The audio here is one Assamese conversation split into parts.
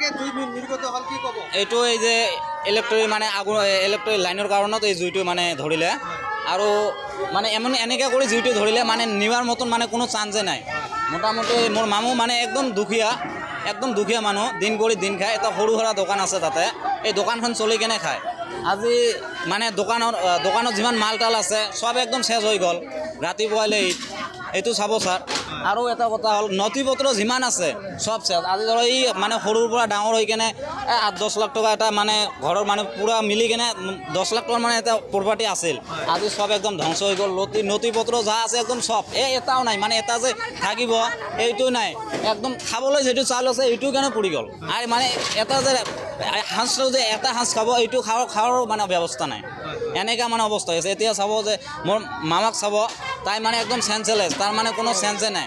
কেনেকৈ জুই নিৰ্গত হ'ল কি ক'ব? এইটো এই যে ইলেক্ট্ৰিক মানে আগুন ইলেক্ট্ৰিক লাইনৰ কাৰণত এই জুইটো মানে ধৰিলে আৰু মানে এনেকৈ কৰি জুইটো ধৰিলে মানে নিবাৰ মতন মানে কোনো চান্সে নাই। মোটামুটি মোৰ মামু মানে একদম দুখীয়া মানুহ, দিন কৰি দিন খায়। এটা সৰু সুৰা দোকান আছে তাতে, এই দোকানখন চলি কেনে খায়। আজি মানে দোকানত যিমান মাল তাল আছে চব একদম চেচ হৈ গ'ল ৰাতিপুৱালৈ। এইটো চাব ছাৰ। আৰু এটা কথা হ'ল নথি পত্ৰ যিমান আছে চব চেচ। আজি ধৰক এই মানে সৰুৰ পৰা ডাঙৰ হৈ কেনে 8-10 লাখ টকা এটা মানে ঘৰৰ মানে পূৰা মিলি কেনে 10 লাখ টকাৰ মানে এটা প্ৰপাৰ্টি আছিল, আজি চব একদম ধ্বংস হৈ গ'ল। নথি পত্ৰ যা আছে একদম চব, এটাও নাই। মানে এটা যে থাকিব এইটো নাই, একদম খাবলৈ যিটো চাউল আছে এইটো কাৰণে পৰি গ'ল। আৰু মানে এটা যে সাঁজটো যে এটা সাঁজ খাব এইটো খাওয়াৰো মানে ব্যৱস্থা নাই। এনেকুৱা মানে অৱস্থা হৈছে। এতিয়া চাব যে মোৰ মামাক চাব, তাই মানে একদম চেঞ্চলেছ, তাৰ মানে কোনো চেঞ্চে নাই।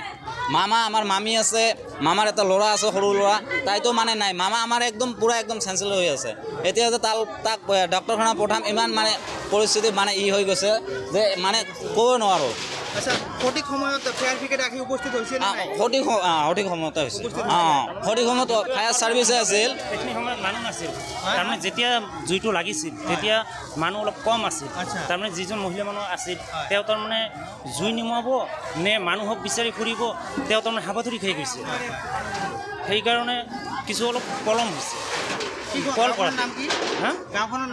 আমাৰ মামী আছে, মামাৰ এটা ল'ৰা আছে সৰু ল'ৰা, তাইতো মানে নাই। মামা আমাৰ একদম পূৰা একদম চেঞ্চেল হৈ আছে। এতিয়া যে তাক ডক্তৰখানা পঠাম, ইমান মানে পৰিস্থিতি মানে হৈ গৈছে যে মানে ক'ব নোৱাৰোঁ। আচ্ছা, সঠিক সময়ত ফায়াৰ ব্ৰিগেড আহি উপস্থিত হৈছিল? সঠিক সময়তে হৈছে। সঠিক সময়ত ফায়াৰ ছাৰ্ভিচে আছিল। সেইখিনি সময়ত মানুহ নাছিল, তাৰমানে যেতিয়া জুইটো লাগিছিল তেতিয়া মানুহ অলপ কম আছিল। তাৰমানে যিজন মহিলা মানুহ আছিল তেওঁ তাৰমানে জুই নিমুৱাব নে মানুহক বিচাৰি ফুৰিব, তেওঁ তাৰমানে হাবাথুৰি খাই গৈছে। সেইকাৰণে কিছু অলপ পলম হৈছে। কল কৰা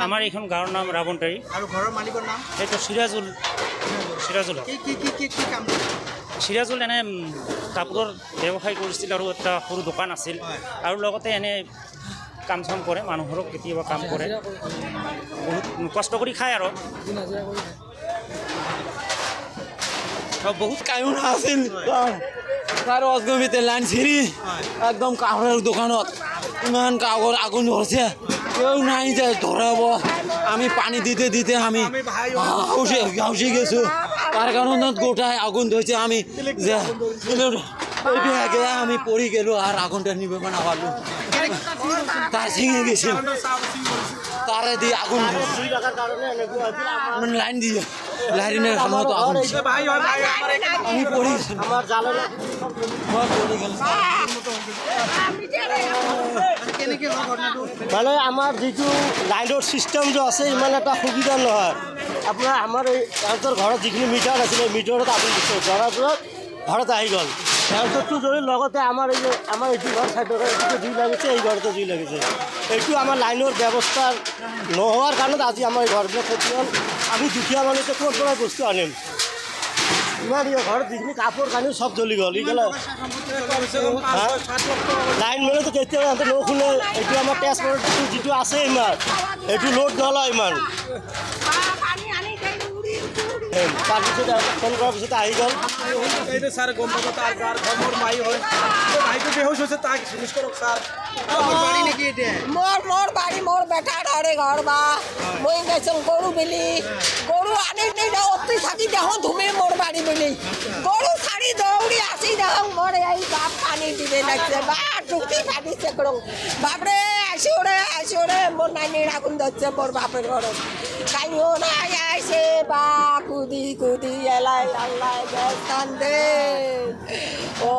আমাৰ এইখন গাঁৱৰ নাম ৰাৱণতাৰী। আৰু ঘৰৰ মালিকৰ নাম? এইটো চিৰাজুল চিৰাজুল এনে কাপোৰৰ ব্যৱসায় কৰিছিল আৰু এটা সৰু দোকান আছিল, আৰু লগতে এনে কাম চাম কৰে, মানুহৰক কেতিয়াবা কাম কৰে, বহুত কষ্ট কৰি খায় আৰু বহুত কায়ুনা আছিল। তাৰ অজগমিতে লাইন চিৰি একদম কাপোৰৰ দোকানত ইমান আগুন ধৰছে, কেউ নাই যে ধৰাব। আমি পানী দিতে আমি হাউচি গেছোঁ। তাৰ কাৰণত গোটাই আগুন ধৰিছে। আমি যে আমি পৰি গেলোঁ আর আগুনটা নিবে নাপালোঁ। তার ছিঙে গেছিল, তারে দিয়ে আগুন মানে লাইন দিয়ে লাইনের মতো আগুন আমি পড়ি মানে আমাৰ যিটো লাইনৰ ছিষ্টেমটো আছে ইমান এটা সুবিধা নহয়। আপোনাৰ আমাৰ এই সিহঁতৰ ঘৰত যিখিনি মিটাৰ আছিলে মিটাৰত আগুন দিছে, ধৰাৰ পিছত ঘৰত আহি গ'ল। তাৰপিছততো যদি লগতে আমাৰ এই যে আমাৰ এইটো ঘৰ চাইডৰ এইটো জুই লাগিছে, এই ঘৰতে জুই লাগিছে। এইটো আমাৰ লাইনৰ ব্যৱস্থা নোহোৱাৰ কাৰণত আজি আমাৰ এই ঘৰবিলাক ক্ষতি হ'ল। আমি দুখীয়া মানুহটো ক'ৰ পৰা বস্তু আনিম? ইমান ঘৰত যিখিনি কাপোৰ কানি চব জ্বলি গ'ল। লাইন মেলেতো কেতিয়াবা সিহঁতে নুশুনে। এইটো আমাৰ ট্ৰেন্সপৰ্টটো যিটো আছে ইমান এইটো লোড নলয় ইমান। তাৰপিছত ফোন কৰাৰ পিছত আহি গ'ল। ছাৰ গম পাব তাৰ ঘৰ মোৰ মাই হয়, ভাইটো বেহুচ হৈছে, তাক চিকিৎসা কৰক ছাৰ। বাড়ি নেকি এতিয়া? মোৰ বাড়ি মোৰ বেটাৰ ঘৰে ঘৰ বা মই গৈছোঁ গৰু বেলি গৰু আনি অতি থাকি দেখোঁ ধুমে মোৰ বাড়ি বেলি গৰু ছাড়ি দৌৰি আসি দেখোঁ মোৰ এই বাপ পানী দিবে লাগছে বা টুকি ফাটিছে করুন বাপরে আসি ওরে মোর নাইনের আগুন ধরছে মোর বাপের ঘরত কাইও নাই আইসে বা কুদি এলাই আল্লাহ কান্দে ও